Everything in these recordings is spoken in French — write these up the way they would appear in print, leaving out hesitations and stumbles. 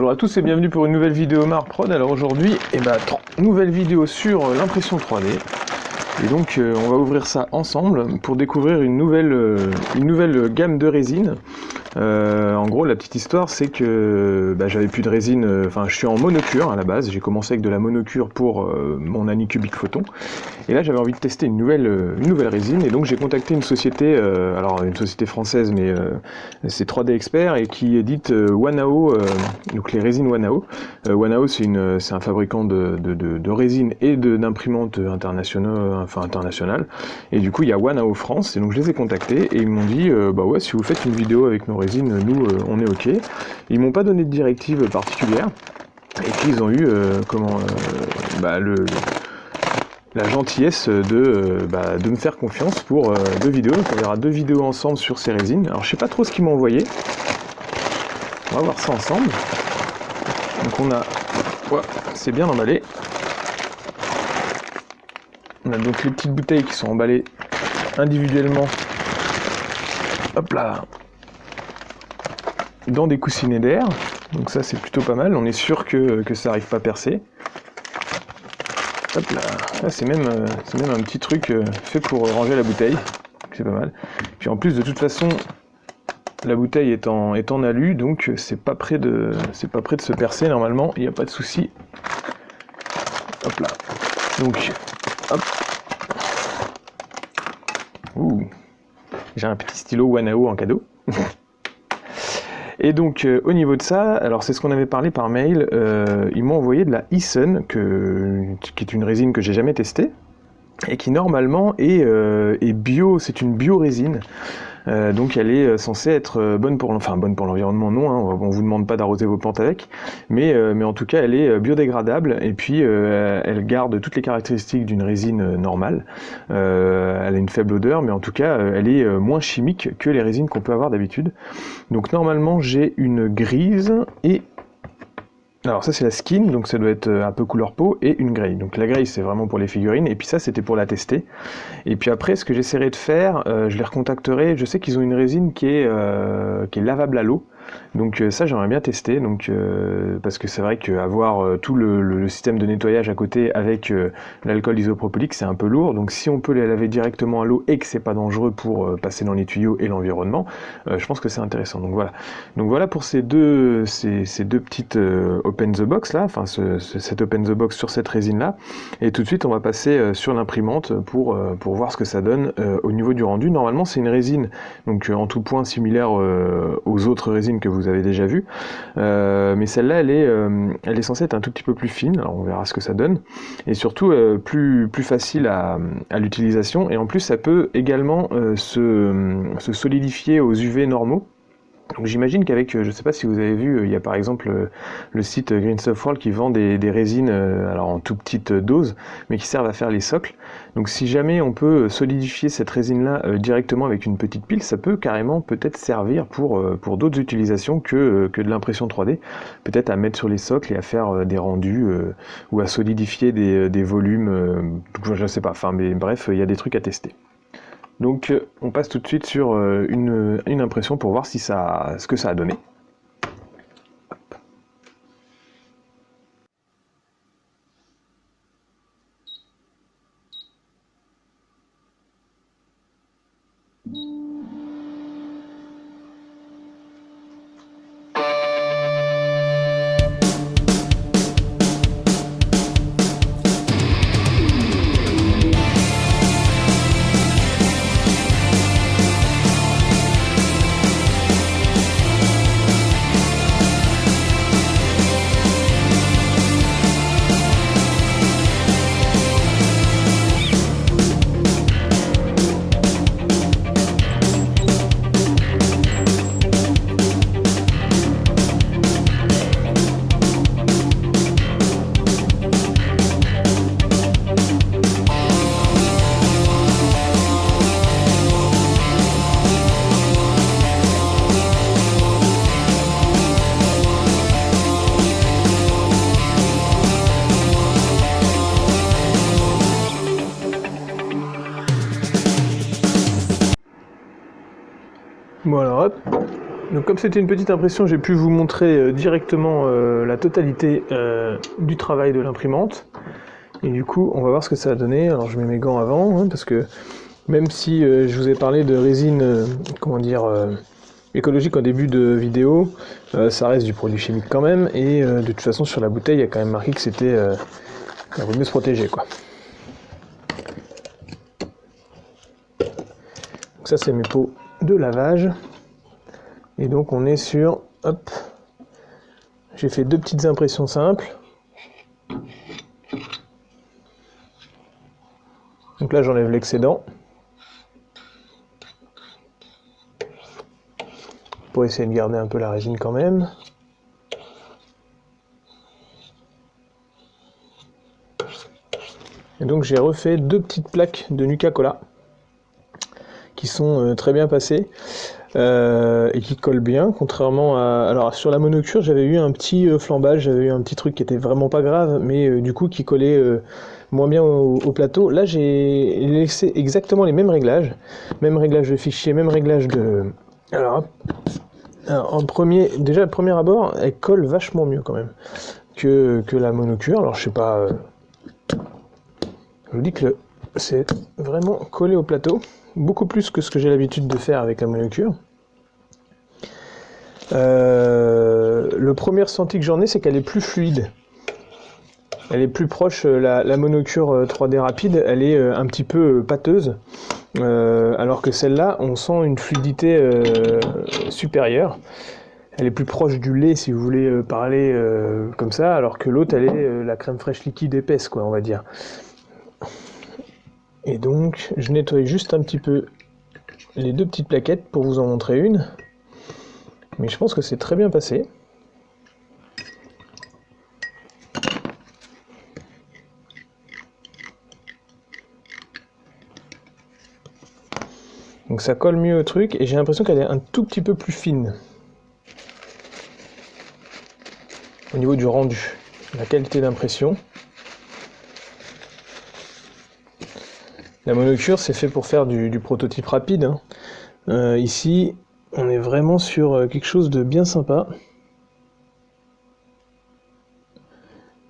Bonjour à tous et bienvenue pour une nouvelle vidéo Marprod. Alors aujourd'hui, nouvelle vidéo sur l'impression 3D. Et donc on va ouvrir ça ensemble pour découvrir une nouvelle gamme de résines. En gros, la petite histoire, c'est que j'avais plus de résine, je suis en monocure à la base, j'ai commencé avec de la monocure pour mon Anycubic Photon, et là j'avais envie de tester une nouvelle résine, et donc j'ai contacté une société, une société française, mais c'est 3D Expert, et qui édite Wanao, donc les résines Wanao. Wanao c'est un fabricant de résines et d'imprimantes internationales, et du coup il y a Wanao France, et donc je les ai contactés, et ils m'ont dit, ouais, si vous faites une vidéo avec nos résines, nous on est ok. Ils m'ont pas donné de directive particulière, et puis ils ont eu la gentillesse de me faire confiance pour deux vidéos. Donc on verra deux vidéos ensemble sur ces résines. Alors je sais pas trop ce qu'ils m'ont envoyé, on va voir ça ensemble. Donc on a, c'est bien emballé, on a donc les petites bouteilles qui sont emballées individuellement, hop là, dans des coussinets d'air, donc ça c'est plutôt pas mal, on est sûr que ça arrive pas à percer. Hop là, c'est même un petit truc fait pour ranger la bouteille, c'est pas mal. Puis en plus de toute façon, la bouteille est en alu, donc c'est pas près de se percer normalement, il n'y a pas de souci. Hop là, donc hop. Ouh, j'ai un petit stylo Wanao en cadeau. Et donc au niveau de ça, alors c'est ce qu'on avait parlé par mail, ils m'ont envoyé de la Eason, qui est une résine que j'ai jamais testée, et qui normalement est bio, c'est une bio-résine. Donc elle est censée être bonne pour l'environnement, non, hein, on vous demande pas d'arroser vos plantes avec, mais en tout cas elle est biodégradable, et puis elle garde toutes les caractéristiques d'une résine normale. Elle a une faible odeur, mais en tout cas elle est moins chimique que les résines qu'on peut avoir d'habitude. Donc normalement j'ai une grise et... Alors ça c'est la skin, donc ça doit être un peu couleur peau, et une grey. Donc la grey c'est vraiment pour les figurines, et puis ça c'était pour la tester. Et puis après ce que j'essaierai de faire, je les recontacterai, je sais qu'ils ont une résine qui est lavable à l'eau. Donc ça j'aimerais bien tester, parce que c'est vrai qu'avoir tout le système de nettoyage à côté avec l'alcool isopropylique c'est un peu lourd, donc si on peut les laver directement à l'eau et que c'est pas dangereux pour passer dans les tuyaux et l'environnement, je pense que c'est intéressant. Donc voilà pour ces deux petites open the box là, cette open the box sur cette résine là, et tout de suite on va passer sur l'imprimante pour voir ce que ça donne au niveau du rendu. Normalement c'est une résine donc en tout point similaire aux autres résines que vous avez déjà vues, mais celle-là elle est censée être un tout petit peu plus fine, alors on verra ce que ça donne, et surtout plus facile à l'utilisation, et en plus ça peut également se solidifier aux UV normaux. Donc j'imagine qu'avec, je ne sais pas si vous avez vu, il y a par exemple le site Green Stuff World qui vend des résines alors en tout petite dose, mais qui servent à faire les socles. Donc si jamais on peut solidifier cette résine-là directement avec une petite pile, ça peut carrément peut-être servir pour d'autres utilisations que de l'impression 3D, peut-être à mettre sur les socles et à faire des rendus ou à solidifier des volumes, je ne sais pas, mais bref, il y a des trucs à tester. Donc on passe tout de suite sur une impression pour voir ce que ça a donné. Bon alors hop, Donc comme c'était une petite impression, j'ai pu vous montrer directement la totalité du travail de l'imprimante. Et du coup, on va voir ce que ça a donné. Alors je mets mes gants avant, hein, parce que même si je vous ai parlé de résine, écologique en début de vidéo, ça reste du produit chimique quand même, et de toute façon sur la bouteille, il y a quand même marqué que c'était... il vaut mieux se protéger, quoi. Donc ça c'est mes pots de lavage. Et donc on est sur... Hop. J'ai fait 2 petites impressions simples. Donc là j'enlève l'excédent. Pour essayer de garder un peu la résine quand même. Et donc j'ai refait 2 petites plaques de Nuka-Cola qui sont très bien passées et qui collent bien, contrairement à... Alors sur la monocure j'avais eu un petit flambage, j'avais eu un petit truc qui était vraiment pas grave, mais du coup qui collait moins bien au plateau. Là j'ai laissé exactement les mêmes réglages de fichier, même réglage de... Alors en premier, déjà le premier abord, elle colle vachement mieux quand même que la monocure. Alors je sais pas, je vous dis que c'est vraiment collé au plateau, beaucoup plus que ce que j'ai l'habitude de faire avec la monocure. Le premier ressenti que j'en ai, c'est qu'elle est plus fluide. Elle est plus proche, la monocure 3D rapide, elle est un petit peu pâteuse. Alors que celle-là, on sent une fluidité supérieure. Elle est plus proche du lait, si vous voulez parler comme ça, alors que l'autre, elle est la crème fraîche liquide épaisse, quoi, on va dire. Et donc, je nettoie juste un petit peu les 2 petites plaquettes pour vous en montrer une. Mais je pense que c'est très bien passé. Donc ça colle mieux au truc, et j'ai l'impression qu'elle est un tout petit peu plus fine. Au niveau du rendu, la qualité d'impression. La monocure, c'est fait pour faire du prototype rapide, hein. Ici, on est vraiment sur quelque chose de bien sympa.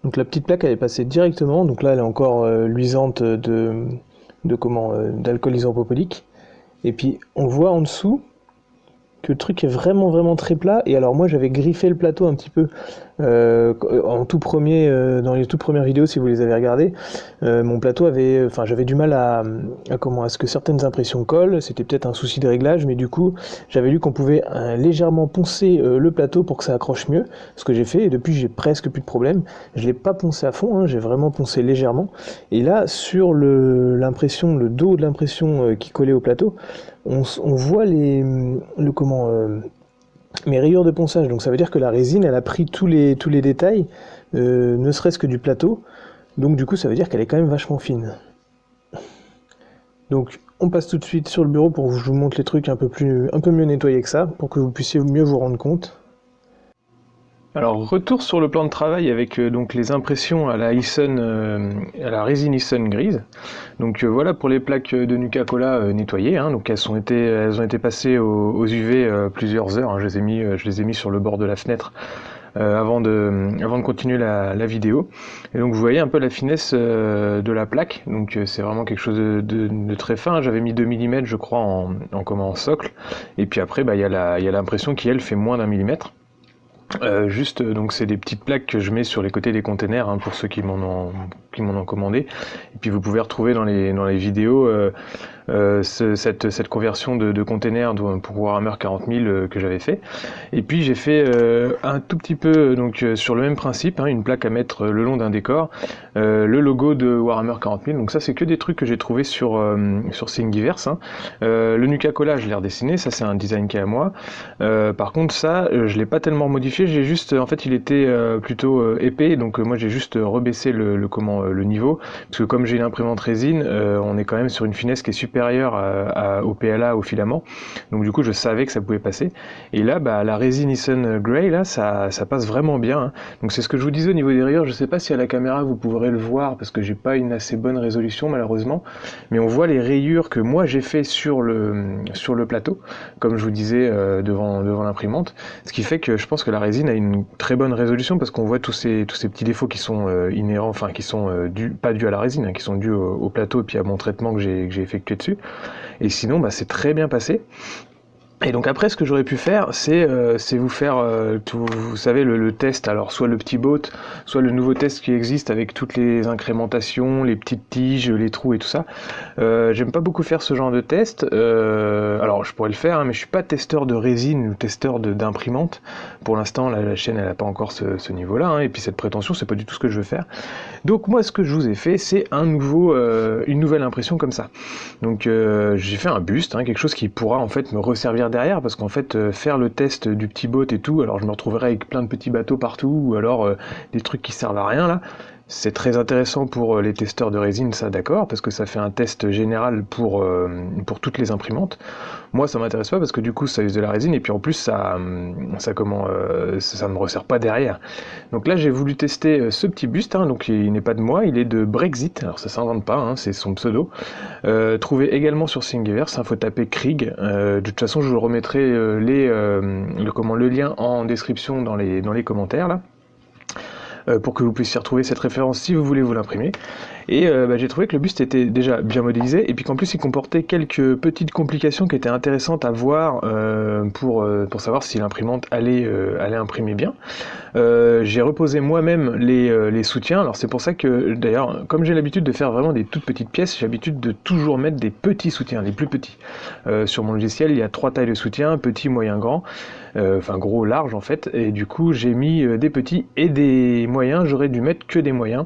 Donc la petite plaque, elle est passée directement. Donc là, elle est encore luisante d'alcool isopropylique. Et puis, on voit en dessous que le truc est vraiment très plat. Et alors moi, j'avais griffé le plateau un petit peu en tout premier, dans les toutes premières vidéos, si vous les avez regardées. Mon plateau avait, enfin, j'avais du mal à ce que certaines impressions collent. C'était peut-être un souci de réglage, mais du coup, j'avais lu qu'on pouvait légèrement poncer le plateau pour que ça accroche mieux. Ce que j'ai fait, et depuis, j'ai presque plus de problème. Je l'ai pas poncé à fond, hein, j'ai vraiment poncé légèrement. Et là, sur l'impression, le dos de l'impression qui collait au plateau, on voit mes rayures de ponçage. Donc ça veut dire que la résine, elle a pris tous les détails, ne serait-ce que du plateau. Donc du coup, ça veut dire qu'elle est quand même vachement fine. Donc on passe tout de suite sur le bureau pour que je vous montre les trucs un peu mieux nettoyés que ça, pour que vous puissiez mieux vous rendre compte. Alors retour sur le plan de travail avec donc les impressions à la résine Eason grise. Donc voilà pour les plaques de Nuka-Cola nettoyées, hein. Donc elles ont été passées aux UV plusieurs heures, hein. Je les ai mis sur le bord de la fenêtre avant de continuer la vidéo. Et donc vous voyez un peu la finesse de la plaque. Donc c'est vraiment quelque chose de très fin. J'avais mis 2 mm je crois en socle. Et puis après il y a l'impression qui elle fait moins d'1 mm. Donc c'est des petites plaques que je mets sur les côtés des containers, hein, pour ceux qui m'en ont commandé. Et puis vous pouvez retrouver dans les vidéos cette conversion de containers pour Warhammer 40 000 que j'avais fait. Et puis j'ai fait un tout petit peu sur le même principe, hein, une plaque à mettre le long d'un décor, le logo de Warhammer 40 000. Donc ça c'est que des trucs que j'ai trouvé sur Thingiverse, hein. Le Nuka-Cola je l'ai redessiné, ça c'est un design qui est à moi. Par contre ça je l'ai pas tellement modifié modifié, j'ai juste, en fait, il était plutôt épais, donc moi j'ai juste rebaissé le niveau, parce que comme j'ai une imprimante résine, on est quand même sur une finesse qui est supérieure au PLA, au filament, donc du coup je savais que ça pouvait passer. Et là, bah, la résine Eason Grey, là, ça passe vraiment bien, hein. Donc c'est ce que je vous disais au niveau des rayures, je sais pas si à la caméra vous pourrez le voir, parce que j'ai pas une assez bonne résolution malheureusement, mais on voit les rayures que moi j'ai fait sur le plateau, comme je vous disais devant l'imprimante, ce qui fait que je pense que la résine a une très bonne résolution parce qu'on voit tous ces petits défauts qui sont inhérents, enfin qui sont pas dus à la résine, hein, qui sont dus au plateau et puis à mon traitement que j'ai effectué dessus. Et sinon, bah, c'est très bien passé. Et donc après, ce que j'aurais pu faire, c'est vous faire, vous savez, le test, alors soit le petit boat, soit le nouveau test qui existe avec toutes les incrémentations, les petites tiges, les trous et tout ça. J'aime pas beaucoup faire ce genre de test. Alors je pourrais le faire, hein, mais je suis pas testeur de résine ou testeur d'imprimante. Pour l'instant, la chaîne, elle a pas encore ce niveau-là, hein, et puis cette prétention, c'est pas du tout ce que je veux faire. Donc moi, ce que je vous ai fait, c'est une nouvelle impression comme ça. Donc j'ai fait un buste, hein, quelque chose qui pourra en fait me resservir derrière, parce qu'en fait faire le test du petit boat et tout, alors je me retrouverai avec plein de petits bateaux partout, ou alors des trucs qui servent à rien là. C'est très intéressant pour les testeurs de résine, ça d'accord, parce que ça fait un test général pour toutes les imprimantes. Moi ça m'intéresse pas parce que du coup ça use de la résine et puis en plus ça me resserre pas derrière. Donc là j'ai voulu tester ce petit buste, hein, donc il n'est pas de moi, il est de Brexit, alors ça s'invente pas, hein, c'est son pseudo. Trouvé également sur Thingiverse, il faut taper Krieg. De toute façon je vous remettrai le lien en description dans les commentaires là, pour que vous puissiez retrouver cette référence si vous voulez vous l'imprimer. Et j'ai trouvé que le buste était déjà bien modélisé, et puis qu'en plus il comportait quelques petites complications qui étaient intéressantes à voir pour savoir si l'imprimante allait imprimer bien. J'ai reposé moi-même les soutiens, alors c'est pour ça que d'ailleurs, comme j'ai l'habitude de faire vraiment des toutes petites pièces, j'ai l'habitude de toujours mettre des petits soutiens, les plus petits. Sur mon logiciel, il y a 3 tailles de soutien, petit, moyen, grand, enfin gros, large en fait, et du coup j'ai mis des petits et des moyens, j'aurais dû mettre que des moyens.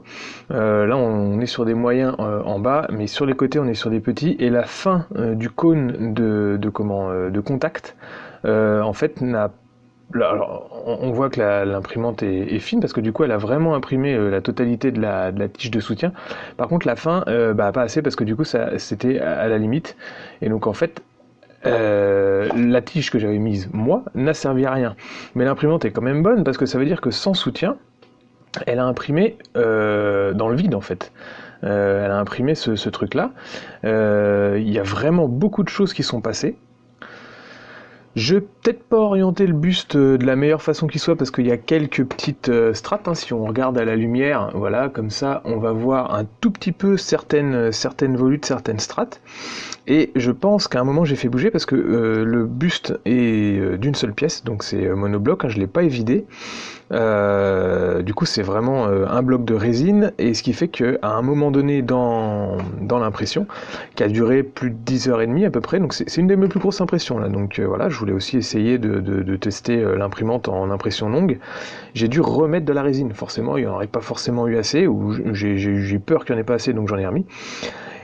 Là on est sur des moyens en bas, mais sur les côtés on est sur des petits, et la fin du cône de contact en fait n'a. Alors, on voit que l'imprimante est fine parce que du coup elle a vraiment imprimé la totalité de la tige de soutien. Par contre la fin, pas assez parce que du coup c'était à la limite. Et donc en fait la tige que j'avais mise moi n'a servi à rien. Mais l'imprimante est quand même bonne parce que ça veut dire que sans soutien, elle a imprimé dans le vide en fait. Elle a imprimé ce truc-là. Il y a vraiment beaucoup de choses qui sont passées. Je vais peut-être pas orienter le buste de la meilleure façon qui soit parce qu'il y a quelques petites strates, hein, si on regarde à la lumière, voilà, comme ça on va voir un tout petit peu certaines volutes, certaines strates. Et je pense qu'à un moment j'ai fait bouger parce que le buste est d'une seule pièce, donc c'est monobloc, hein, je l'ai pas évidé. Du coup c'est vraiment un bloc de résine, et ce qui fait qu'à un moment donné dans l'impression, qui a duré plus de 10h30 à peu près, donc c'est une des mes plus grosses impressions là, donc voilà, je voulais aussi essayer de tester l'imprimante en impression longue. J'ai dû remettre de la résine, forcément il n'y en aurait pas forcément eu assez, ou j'ai peur qu'il n'y en ait pas assez, donc j'en ai remis.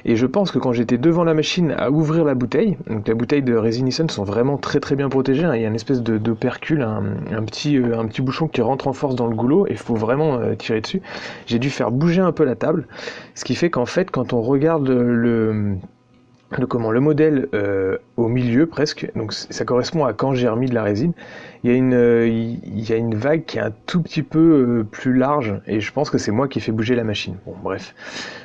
Et je pense que quand j'étais devant la machine à ouvrir la bouteille, donc la bouteille de résine Eason sont vraiment très très bien protégées, hein, il y a une espèce d'opercule, un petit bouchon qui rentre en force dans le goulot, et il faut vraiment tirer dessus. J'ai dû faire bouger un peu la table, ce qui fait qu'en fait quand on regarde le modèle au milieu presque, donc ça correspond à quand j'ai remis de la résine, il y a une vague qui est un tout petit peu plus large, et je pense que c'est moi qui ai fait bouger la machine. Bon bref,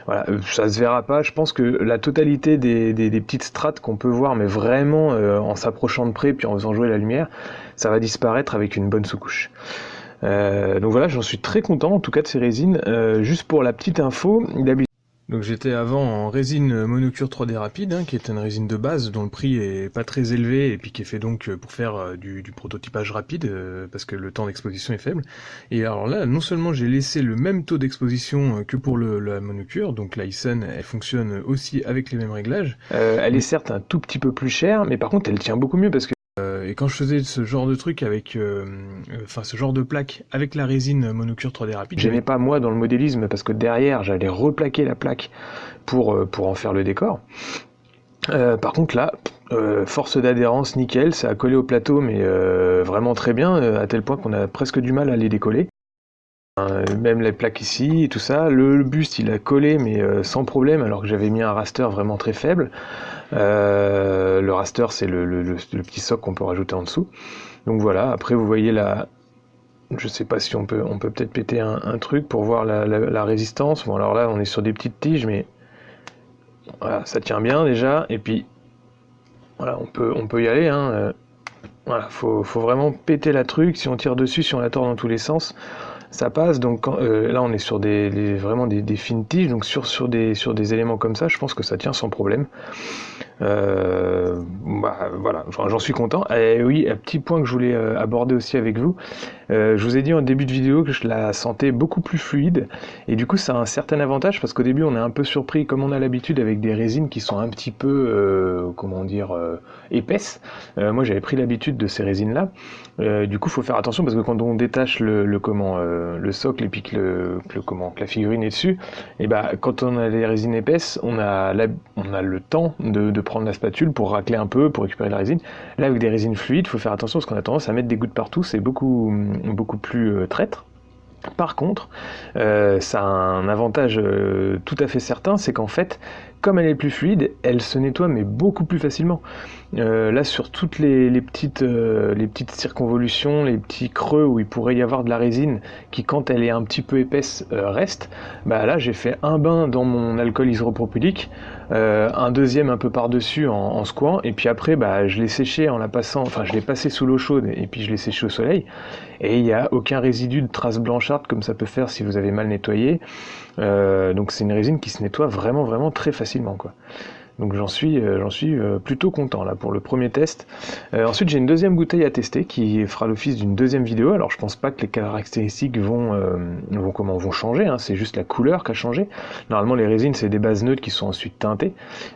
voilà, ça se verra pas, je pense que la totalité des petites strates qu'on peut voir, mais vraiment en s'approchant de près puis en faisant jouer la lumière, ça va disparaître avec une bonne sous-couche. Donc voilà, j'en suis très content en tout cas de ces résines. Juste pour la petite info, donc j'étais avant en résine monocure 3D rapide, hein, qui est une résine de base dont le prix est pas très élevé et puis qui est fait donc pour faire du prototypage rapide parce que le temps d'exposition est faible. Et alors là, non seulement j'ai laissé le même taux d'exposition que pour la monocure, donc la Eason elle fonctionne aussi avec les mêmes réglages. Elle est certes un tout petit peu plus chère, mais par contre elle tient beaucoup mieux parce que et quand je faisais ce genre de truc avec, ce genre de plaque avec la résine monocure 3D rapide, j'aimais pas moi dans le modélisme parce que derrière j'allais replaquer la plaque pour en faire le décor. Par contre là, Force d'adhérence, nickel, ça a collé au plateau, mais vraiment très bien, à tel point qu'on a presque du mal à les décoller. Même les plaques ici et tout ça. Le buste, il a collé, mais sans problème, alors que j'avais mis un raster vraiment très faible. Le raster, c'est le petit socle qu'on peut rajouter en dessous. Donc voilà, après vous voyez la... Je sais pas si on peut peut-être péter un truc pour voir la résistance. Bon alors là, on est sur des petites tiges, mais voilà, ça tient bien déjà, et puis... Voilà, on peut y aller, hein. Voilà, faut vraiment péter la truc. Si on tire dessus, si on la tord dans tous les sens, ça passe. Donc là, on est sur vraiment des fines tiges. Donc sur des éléments comme ça, je pense que ça tient sans problème. Voilà, enfin, j'en suis content. Et oui, un petit point que je voulais aborder aussi avec vous. Je vous ai dit en début de vidéo que je la sentais beaucoup plus fluide, et du coup ça a un certain avantage parce qu'au début on est un peu surpris, comme on a l'habitude avec des résines qui sont un petit peu, comment dire, épaisses. Moi j'avais pris l'habitude de ces résines là. Du coup il faut faire attention parce que quand on détache le socle et puis que la figurine est dessus, et bah quand on a les résines épaisses, on a le temps de prendre la spatule pour racler un peu, pour récupérer la résine. Là avec des résines fluides, il faut faire attention parce qu'on a tendance à mettre des gouttes partout, c'est beaucoup plus traître. Par contre, ça a un avantage tout à fait certain, c'est qu'en fait, comme elle est plus fluide, elle se nettoie mais beaucoup plus facilement. Là, sur toutes les petites circonvolutions, les petits creux où il pourrait y avoir de la résine qui, quand elle est un petit peu épaisse, reste, bah là, j'ai fait un bain dans mon alcool isopropylique, un deuxième un peu par-dessus en secouant, et puis après, bah, je l'ai séché en la passant, enfin, je l'ai passé sous l'eau chaude, et puis je l'ai séché au soleil, et il n'y a aucun résidu de traces blanchardes comme ça peut faire si vous avez mal nettoyé. Donc c'est une résine qui se nettoie vraiment très facilement, quoi. Donc j'en suis plutôt content là pour le premier test. Ensuite j'ai une deuxième bouteille à tester qui fera l'office d'une deuxième vidéo. Alors je pense pas que les caractéristiques vont changer, hein. C'est juste la couleur qui a changé. Normalement les résines c'est des bases neutres qui sont ensuite teintées.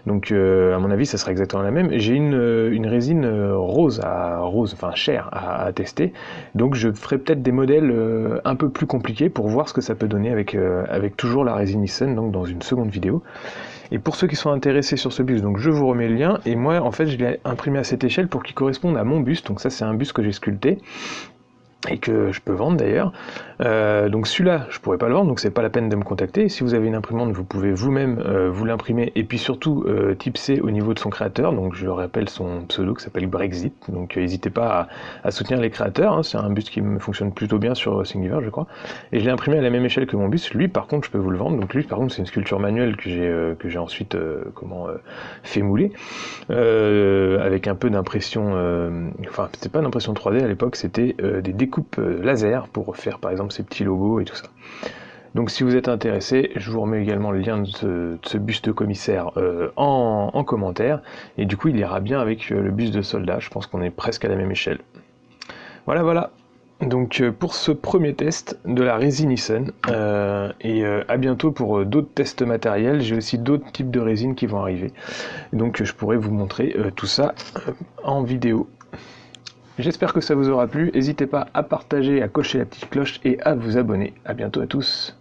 Donc à mon avis ça sera exactement la même. J'ai une résine rose, enfin chair à tester. Donc je ferai peut-être des modèles un peu plus compliqués pour voir ce que ça peut donner avec toujours la résine Eason, donc dans une seconde vidéo. Et pour ceux qui sont intéressés sur ce buste, donc je vous remets le lien, et moi en fait je l'ai imprimé à cette échelle pour qu'il corresponde à mon buste, donc ça c'est un buste que j'ai sculpté, et que je peux vendre d'ailleurs. Donc celui-là, je pourrais pas le vendre, donc c'est pas la peine de me contacter. Si vous avez une imprimante, vous pouvez vous-même vous l'imprimer, et puis surtout tipser au niveau de son créateur. Donc je rappelle son pseudo qui s'appelle Brexit, donc n'hésitez pas à soutenir les créateurs, hein. C'est un buste qui me fonctionne plutôt bien sur Thingiverse, je crois. Et je l'ai imprimé à la même échelle que mon buste. Lui par contre je peux vous le vendre, donc lui par contre c'est une sculpture manuelle que j'ai ensuite fait mouler, avec un peu d'impression, enfin c'était pas d'impression 3D à l'époque, c'était des découpes laser pour faire par exemple ces petits logos et tout ça. Donc si vous êtes intéressé, je vous remets également le lien de ce buste de commissaire en commentaire, et du coup il ira bien avec le buste de soldat. Je pense qu'on est presque à la même échelle. Voilà. Donc pour ce premier test de la résine Eason, et à bientôt pour d'autres tests matériels. J'ai aussi d'autres types de résines qui vont arriver, donc je pourrai vous montrer tout ça en vidéo. J'espère que ça vous aura plu, n'hésitez pas à partager, à cocher la petite cloche et à vous abonner. A bientôt à tous.